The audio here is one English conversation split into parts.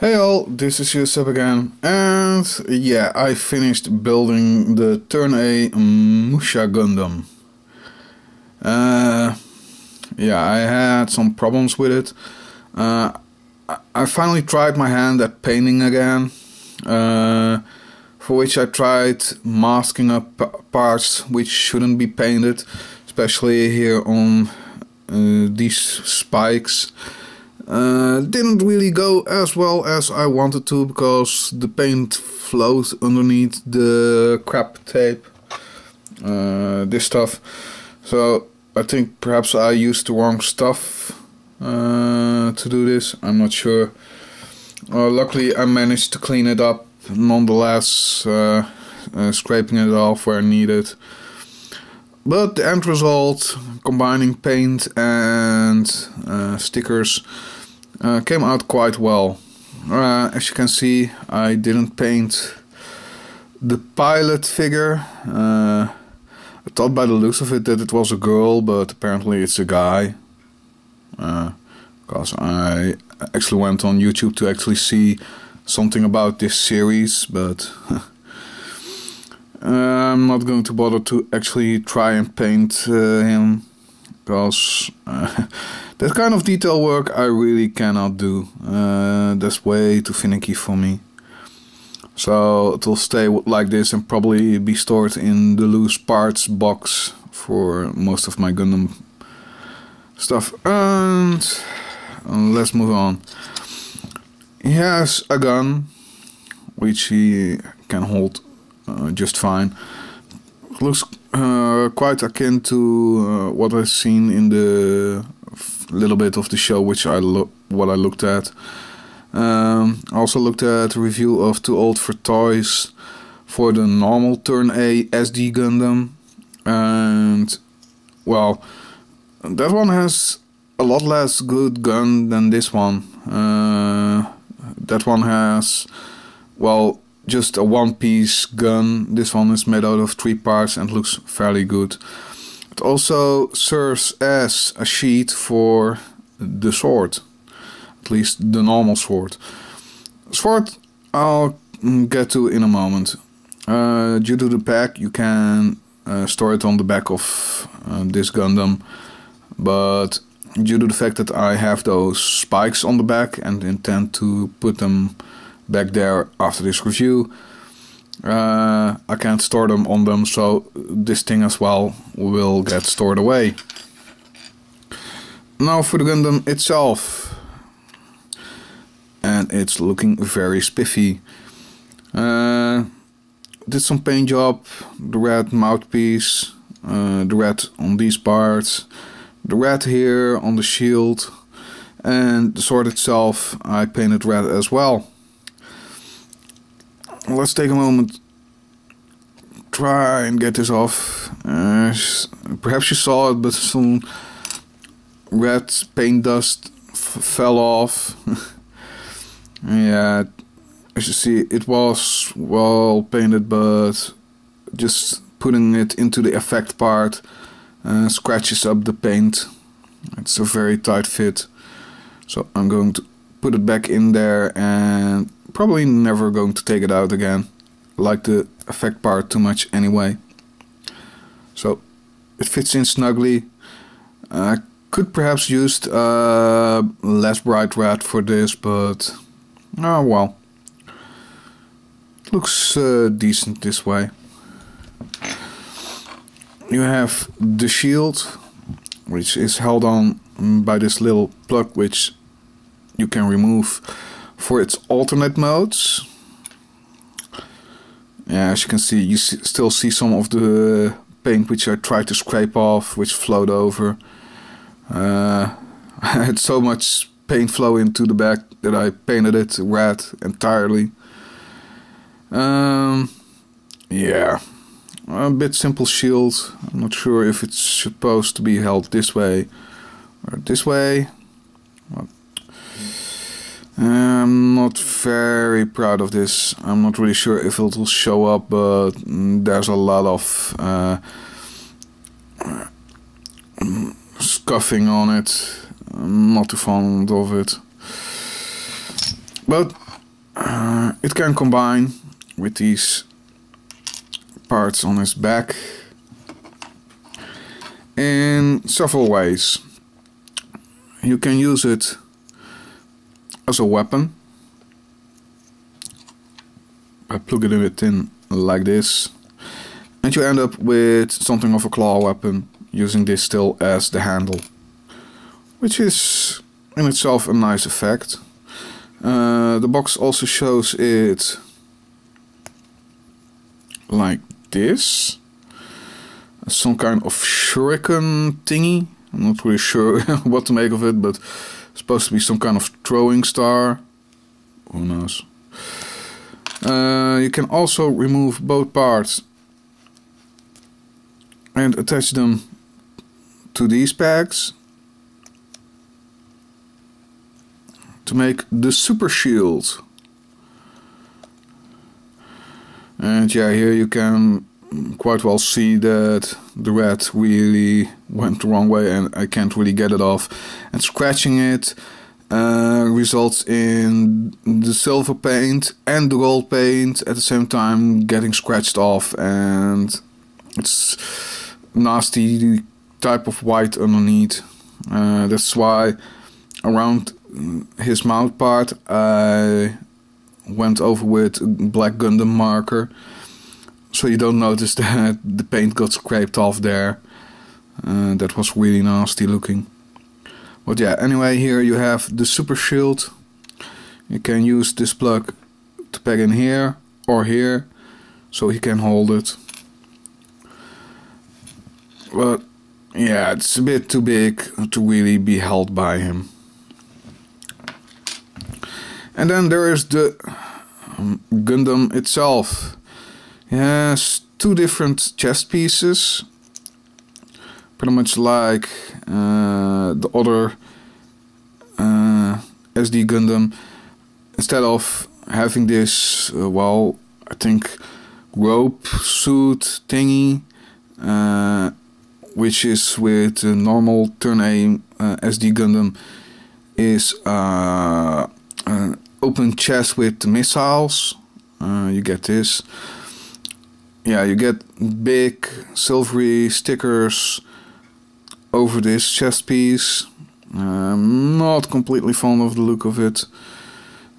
Hey all, this is Eucep again, and yeah, I finished building the Turn A Musha Gundam. Yeah, I had some problems with it. I finally tried my hand at painting again, for which I tried masking up parts which shouldn't be painted, especially here on these spikes. Didn't really go as well as I wanted to because the paint flowed underneath the crap tape, this stuff. So I think perhaps I used the wrong stuff to do this. I'm not sure. Luckily I managed to clean it up nonetheless, scraping it off where needed. But the end result, combining paint and stickers, came out quite well. As you can see, I didn't paint the pilot figure. I thought by the looks of it that it was a girl, but apparently it's a guy. Because I actually went on YouTube to actually see something about this series, but I'm not going to bother to actually try and paint him, because that kind of detail work I really cannot do. That's way too finicky for me. So it will stay like this and probably be stored in the loose parts box for most of my Gundam stuff. And let's move on. He has a gun, which he can hold just fine. Looks quite akin to what I've seen in the little bit of the show which what I looked at. I also looked at a review of Too Old for Toys for the normal Turn A SD Gundam, and well, that one has a lot less good gun than this one. That one has, well, just a one-piece gun. This one is made out of 3 parts and looks fairly good. It also serves as a sheath for the sword, at least the normal sword. Sword I'll get to in a moment. Due to the pack, you can store it on the back of this Gundam, but due to the fact that I have those spikes on the back and intend to put them back there after this review, I can't store them on them, so this thing as well will get stored away. Now for the Gundam itself, and it's looking very spiffy. Did some paint job, the red mouthpiece, the red on these parts, the red here on the shield, and the sword itself I painted red as well. Let's take a moment, try and get this off. Perhaps you saw it, but some red paint dust fell off. Yeah, as you see, it was well painted, but just putting it into the effect part scratches up the paint. It's a very tight fit, so I'm going to put it back in there and probably never going to take it out again. I like the effect part too much anyway. So it fits in snugly. I could perhaps use less bright red for this, but oh well. It looks decent this way. You have the shield, which is held on by this little plug which you can remove for its alternate modes. Yeah, as you can see, you still see some of the paint which I tried to scrape off, which flowed over. I had so much paint flow into the back that I painted it red entirely. Yeah, a bit simple shield. I'm not sure if it's supposed to be held this way or this way. I'm not very proud of this. I'm not really sure if it will show up, but there's a lot of scuffing on it. I'm not too fond of it. But It can combine with these parts on his back in several ways. You can use it as a weapon by plugging it in like this, and you end up with something of a claw weapon using this still as the handle, which is in itself a nice effect. The box also shows it like this, some kind of shuriken thingy. I'm not really sure what to make of it, but it's supposed to be some kind of throwing star. Who knows? You can also remove both parts and attach them to these pegs to make the super shield. And yeah, here you can quite well see that the red really went the wrong way and I can't really get it off. And scratching it results in the silver paint and the gold paint at the same time getting scratched off, and it's nasty type of white underneath. That's why around his mouth part I went over with black Gundam marker, so you don't notice that the paint got scraped off there. That was really nasty looking. But yeah, anyway, here you have the super shield. You can use this plug to peg in here or here, so he can hold it. But yeah, it's a bit too big to really be held by him. And then there is the Gundam itself. It has two different chest pieces, pretty much like the other SD Gundam. Instead of having this, well, I think rope suit thingy, which is with the normal Turn A SD Gundam, is an open chest with missiles. You get this. Yeah, you get big silvery stickers over this chest piece. I'm not completely fond of the look of it.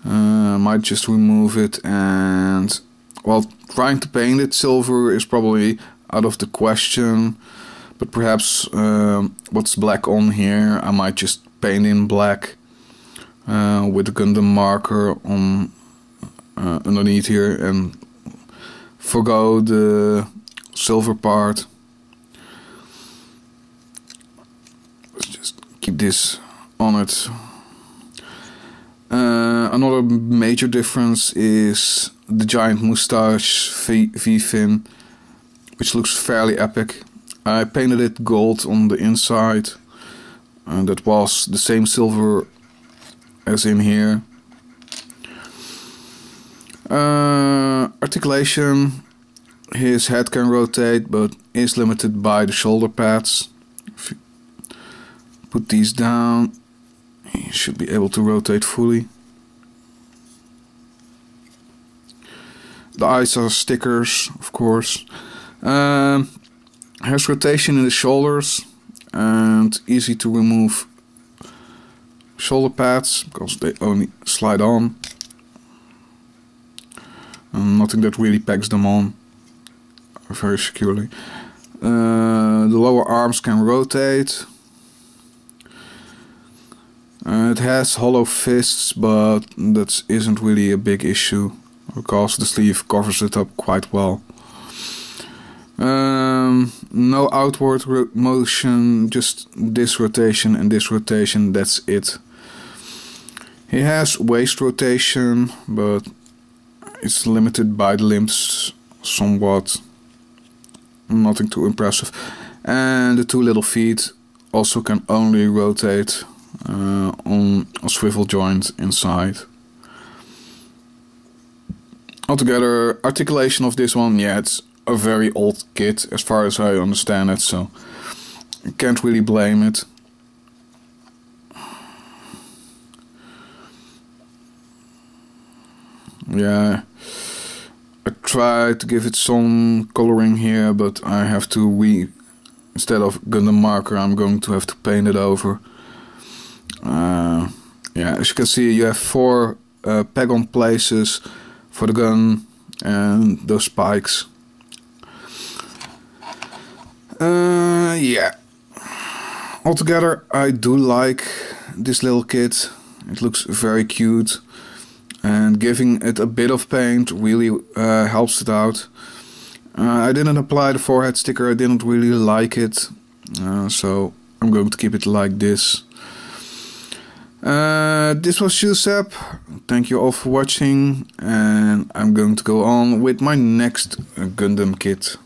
I might just remove it, and well, trying to paint it silver is probably out of the question. But perhaps what's black on here, I might just paint in black with the Gundam marker on underneath here and forgo the silver part. Let's just keep this on it. Another major difference is the giant moustache V-fin, which looks fairly epic. I painted it gold on the inside, and that was the same silver as in here. Articulation, his head can rotate but is limited by the shoulder pads. If you put these down, he should be able to rotate fully. The eyes are stickers, of course. Has rotation in the shoulders and easy to remove shoulder pads because they only slide on. Nothing that really pegs them on very securely. The lower arms can rotate. It has hollow fists, but that isn't really a big issue because the sleeve covers it up quite well. No outward motion, just this rotation and this rotation, that's it. He has waist rotation, but it's limited by the limbs somewhat. Nothing too impressive. And the two little feet also can only rotate on a swivel joint inside. Altogether, articulation of this one, yeah, it's a very old kit as far as I understand it, so I can't really blame it. Yeah, I tried to give it some coloring here, but I have to instead of Gundam marker, I'm going to have to paint it over. Yeah, as you can see, you have 4 peg-on places for the gun and those spikes. Yeah. Altogether, I do like this little kit. It looks very cute, and giving it a bit of paint really helps it out. I didn't apply the forehead sticker, I didn't really like it, so I'm going to keep it like this. This was Eucep. Thank you all for watching, and I'm going to go on with my next Gundam kit.